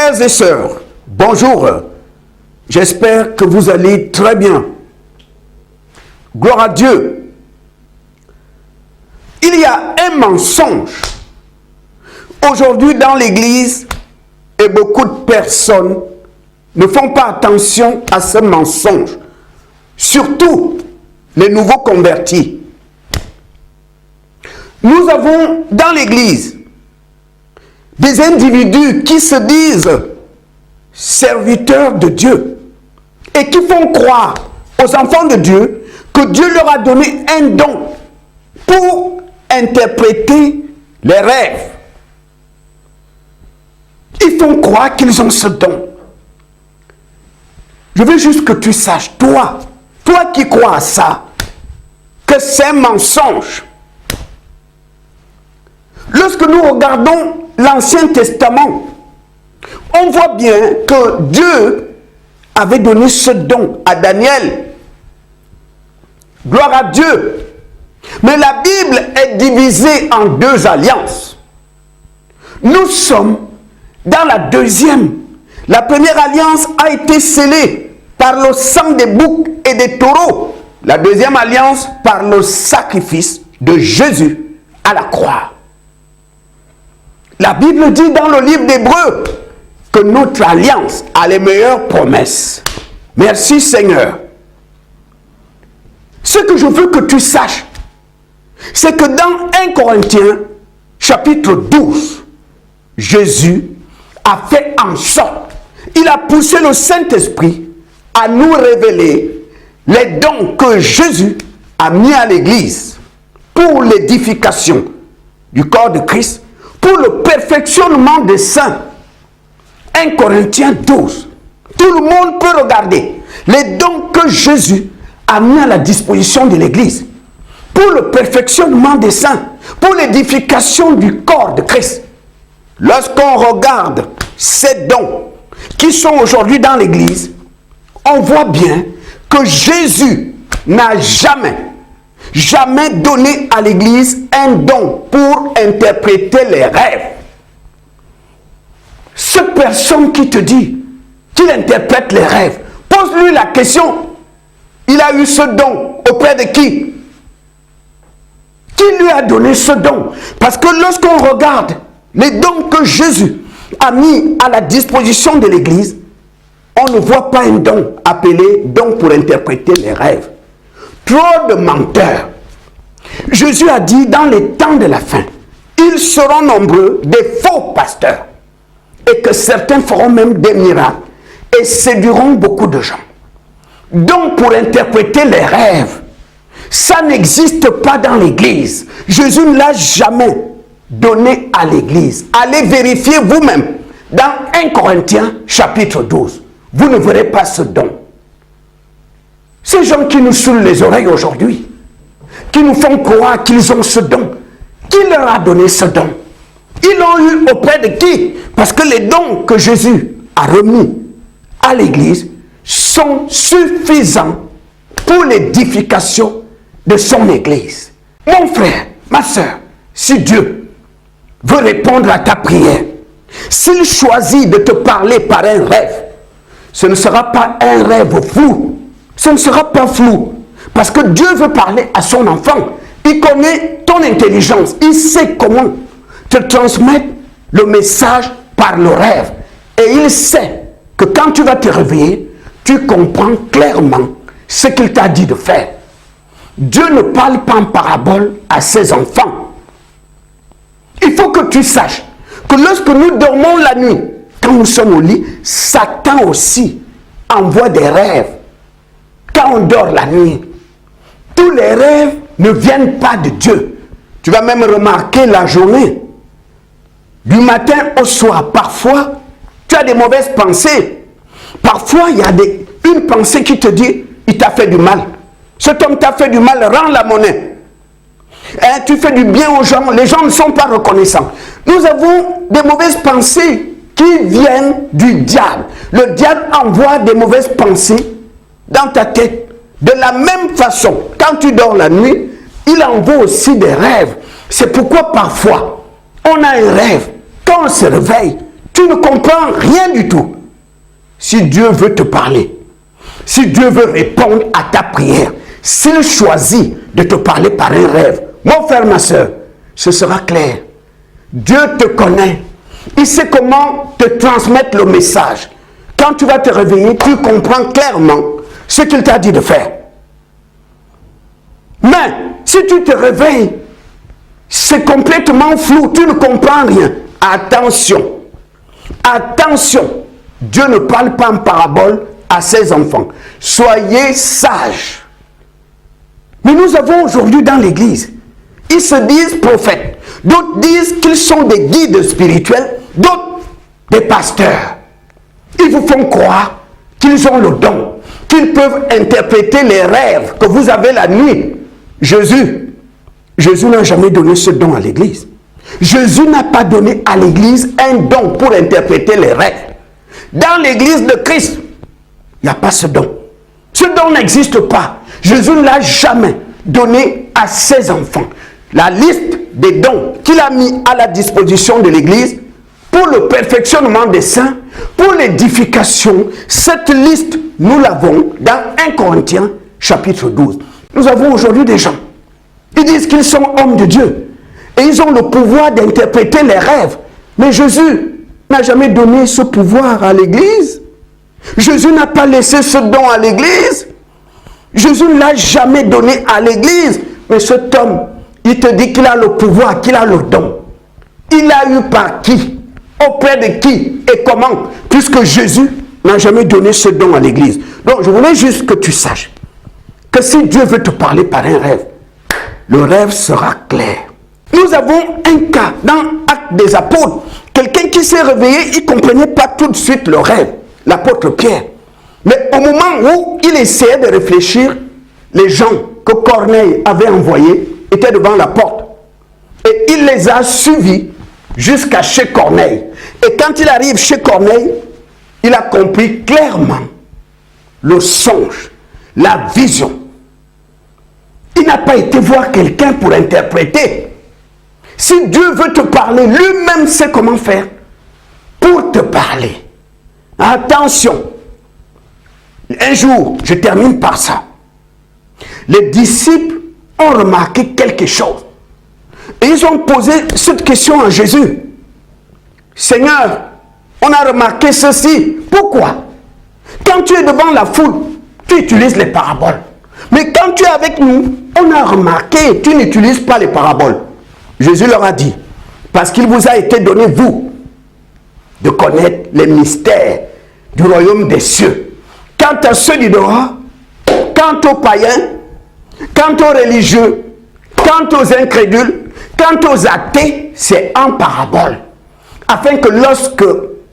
Frères et sœurs, bonjour. J'espère que vous allez très bien. Gloire à Dieu. Il y a un mensonge aujourd'hui dans l'église et beaucoup de personnes ne font pas attention à ce mensonge. Surtout les nouveaux convertis. Nous avons dans l'église des individus qui se disent serviteurs de Dieu et qui font croire aux enfants de Dieu que Dieu leur a donné un don pour interpréter les rêves. Ils font croire qu'ils ont ce don. Je veux juste que tu saches, toi qui crois à ça, que c'est un mensonge. Lorsque nous regardons l'Ancien Testament, on voit bien que Dieu avait donné ce don à Daniel. Gloire à Dieu. Mais la Bible est divisée en deux alliances. Nous sommes dans la deuxième. La première alliance a été scellée par le sang des boucs et des taureaux. La deuxième alliance par le sacrifice de Jésus à la croix. La Bible dit dans le livre d'Hébreux que notre alliance a les meilleures promesses. Merci Seigneur. Ce que je veux que tu saches, c'est que dans 1 Corinthiens, chapitre 12, Jésus a fait en sorte, il a poussé le Saint-Esprit à nous révéler les dons que Jésus a mis à l'Église pour l'édification du corps de Christ, pour le perfectionnement des saints. 1 Corinthiens 12. Tout le monde peut regarder les dons que Jésus a mis à la disposition de l'Église pour le perfectionnement des saints, pour l'édification du corps de Christ. Lorsqu'on regarde ces dons qui sont aujourd'hui dans l'Église, on voit bien que Jésus n'a jamais donné à l'Église un don pour interpréter les rêves. Cette personne qui te dit qu'il interprète les rêves, pose-lui la question. Il a eu ce don auprès de qui? Qui lui a donné ce don? Parce que lorsqu'on regarde les dons que Jésus a mis à la disposition de l'Église, on ne voit pas un don appelé don pour interpréter les rêves. Trop de menteurs. Jésus a dit dans les temps de la fin, ils seront nombreux des faux pasteurs et que certains feront même des miracles et séduiront beaucoup de gens. Donc pour interpréter les rêves, ça n'existe pas dans l'Église. Jésus ne l'a jamais donné à l'Église. Allez vérifier vous-même dans 1 Corinthiens chapitre 12. Vous ne verrez pas ce don. Ces gens qui nous saoulent les oreilles aujourd'hui, qui nous font croire qu'ils ont ce don, qui leur a donné ce don? Ils l'ont eu auprès de qui? Parce que les dons que Jésus a remis à l'Église sont suffisants pour l'édification de son Église. Mon frère, ma soeur, si Dieu veut répondre à ta prière, s'il choisit de te parler par un rêve, ce ne sera pas un rêve flou. Ce ne sera pas flou. Parce que Dieu veut parler à son enfant. Il connaît ton intelligence. Il sait comment te transmettre le message par le rêve. Et il sait que quand tu vas te réveiller, tu comprends clairement ce qu'il t'a dit de faire. Dieu ne parle pas en parabole à ses enfants. Il faut que tu saches que lorsque nous dormons la nuit, quand nous sommes au lit, Satan aussi envoie des rêves. Quand on dort la nuit, tous les rêves ne viennent pas de Dieu. Tu vas même remarquer la journée, du matin au soir. Parfois, tu as des mauvaises pensées. Parfois, il y a une pensée qui te dit, il t'a fait du mal. Cet homme t'a fait du mal, rends la monnaie. Tu fais du bien aux gens, les gens ne sont pas reconnaissants. Nous avons des mauvaises pensées qui viennent du diable. Le diable envoie des mauvaises pensées dans ta tête. De la même façon, quand tu dors la nuit, il envoie aussi des rêves. C'est pourquoi parfois, on a un rêve. Quand on se réveille, Tu ne comprends rien du tout. Si Dieu veut te parler, si Dieu veut répondre à ta prière, s'il choisit de te parler par un rêve, mon frère, ma soeur, ce sera clair. Dieu te connaît. Il sait comment te transmettre le message. Quand tu vas te réveiller, tu comprends clairement ce qu'il t'a dit de faire. Mais si tu te réveilles, c'est complètement flou, tu ne comprends rien. Attention, attention, Dieu ne parle pas en parabole à ses enfants. Soyez sages. Mais nous avons aujourd'hui dans l'église, ils se disent prophètes, d'autres disent qu'ils sont des guides spirituels, d'autres des pasteurs. Ils vous font croire qu'ils ont le don, qu'ils peuvent interpréter les rêves que vous avez la nuit. Jésus n'a jamais donné ce don à l'église. Jésus n'a pas donné à l'église un don pour interpréter les rêves. Dans l'église de Christ, il n'y a pas ce don. Ce don n'existe pas. Jésus ne l'a jamais donné à ses enfants. La liste des dons qu'il a mis à la disposition de l'église pour le perfectionnement des saints, pour l'édification, cette liste, nous l'avons dans 1 Corinthiens chapitre 12. Nous avons aujourd'hui des gens, ils disent qu'ils sont hommes de Dieu et ils ont le pouvoir d'interpréter les rêves. Mais Jésus n'a jamais donné ce pouvoir à l'église. Jésus n'a pas laissé ce don à l'église. Jésus ne l'a jamais donné à l'église. Mais cet homme, il te dit qu'il a le pouvoir, qu'il a le don. Il a eu par qui? Auprès de qui et comment? Puisque Jésus n'a jamais donné ce don à l'église. Donc je voulais juste que tu saches que si Dieu veut te parler par un rêve, le rêve sera clair. Nous avons un cas dans Actes des Apôtres. Quelqu'un qui s'est réveillé, il ne comprenait pas tout de suite le rêve. L'apôtre Pierre. Mais au moment où il essayait de réfléchir, les gens que Corneille avait envoyés étaient devant la porte. Et il les a suivis jusqu'à chez Corneille. Et quand il arrive chez Corneille, il a compris clairement le songe, la vision. Il n'a pas été voir quelqu'un pour interpréter. Si Dieu veut te parler, lui-même sait comment faire pour te parler. Attention. Un jour, je termine par ça. Les disciples ont remarqué quelque chose. Et ils ont posé cette question à Jésus. Seigneur, on a remarqué ceci. Pourquoi? Quand tu es devant la foule, tu utilises les paraboles. Mais quand tu es avec nous, on a remarqué, tu n'utilises pas les paraboles. Jésus leur a dit, parce qu'il vous a été donné, vous, de connaître les mystères du royaume des cieux. Quant à ceux du dehors, quant aux païens, quant aux religieux, quant aux incrédules, quant aux athées, c'est en parabole. Afin que lorsque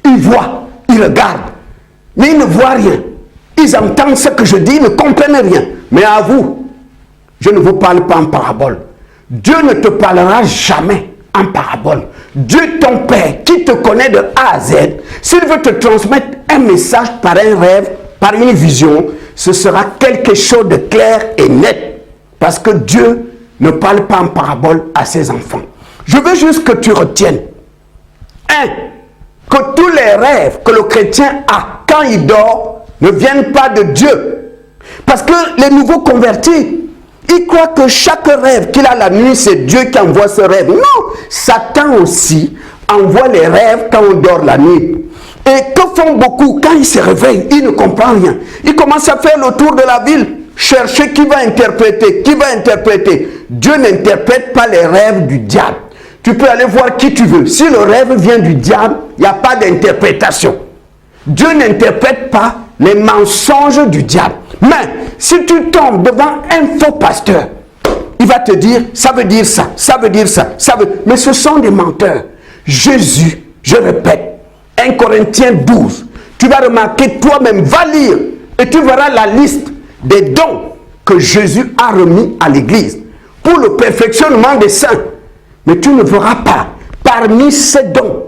ils voient, ils regardent, mais ils ne voient rien. Ils entendent ce que je dis, ils ne comprennent rien. Mais à vous, je ne vous parle pas en parabole. Dieu ne te parlera jamais en parabole. Dieu, ton Père, qui te connaît de A à Z, s'il veut te transmettre un message par un rêve, par une vision, ce sera quelque chose de clair et net. Parce que Dieu ne parle pas en parabole à ses enfants. Je veux juste que tu retiennes. Que tous les rêves que le chrétien a quand il dort ne viennent pas de Dieu. Parce que les nouveaux convertis, ils croient que chaque rêve qu'il a la nuit, c'est Dieu qui envoie ce rêve. Non, Satan aussi envoie les rêves quand on dort la nuit. Et que font beaucoup? Quand ils se réveillent, ils ne comprennent rien. Ils commencent à faire le tour de la ville, chercher qui va interpréter, qui va interpréter. Dieu n'interprète pas les rêves du diable. Tu peux aller voir qui tu veux. Si le rêve vient du diable, il n'y a pas d'interprétation. Dieu n'interprète pas les mensonges du diable. Mais si tu tombes devant un faux pasteur, il va te dire, ça veut dire ça, ça veut dire ça, ça veut... Mais ce sont des menteurs. Jésus, je répète, 1 Corinthiens 12, tu vas remarquer toi-même, va lire, et tu verras la liste des dons que Jésus a remis à l'église pour le perfectionnement des saints. Mais tu ne verras pas parmi ces dons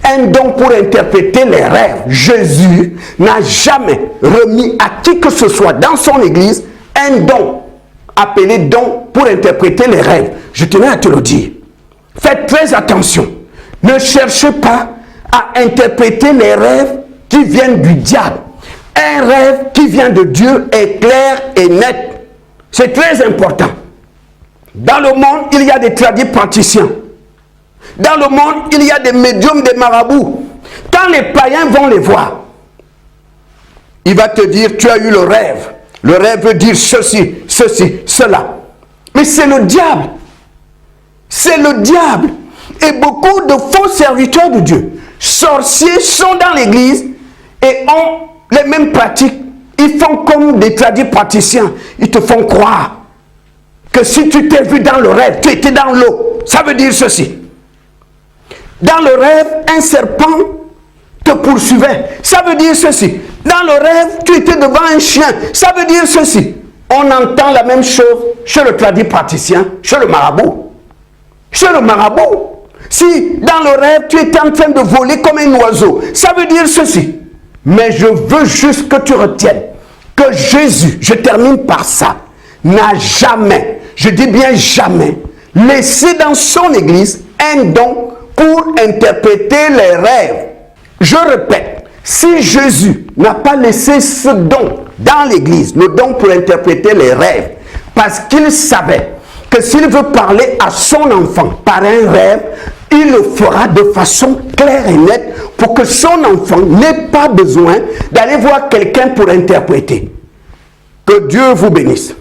un don pour interpréter les rêves. Jésus n'a jamais remis à qui que ce soit dans son église un don appelé don pour interpréter les rêves. Je tenais à te le dire. Faites très attention. Ne cherchez pas à interpréter les rêves qui viennent du diable. Un rêve qui vient de Dieu est clair et net. C'est très important. Dans le monde, il y a des tradipraticiens. Dans le monde, il y a des médiums, des marabouts. Quand les païens vont les voir, il va te dire, tu as eu le rêve. Le rêve veut dire ceci, ceci, cela. Mais c'est le diable. C'est le diable. Et beaucoup de faux serviteurs de Dieu, sorciers, sont dans l'église et ont les mêmes pratiques. Ils font comme des tradipraticiens. Ils te font croire que si tu t'es vu dans le rêve, tu étais dans l'eau. Ça veut dire ceci. Dans le rêve, un serpent te poursuivait. Ça veut dire ceci. Dans le rêve, tu étais devant un chien. Ça veut dire ceci. On entend la même chose chez le tradipraticien, chez le marabout. Chez le marabout. Si dans le rêve, tu étais en train de voler comme un oiseau, ça veut dire ceci. Mais je veux juste que tu retiennes que Jésus, je termine par ça, n'a jamais, je dis bien jamais, laissé dans son église un don pour interpréter les rêves. Je répète, si Jésus n'a pas laissé ce don dans l'église, le don pour interpréter les rêves, parce qu'il savait que s'il veut parler à son enfant par un rêve, il le fera de façon claire et nette pour que son enfant n'ait pas besoin d'aller voir quelqu'un pour interpréter. Que Dieu vous bénisse.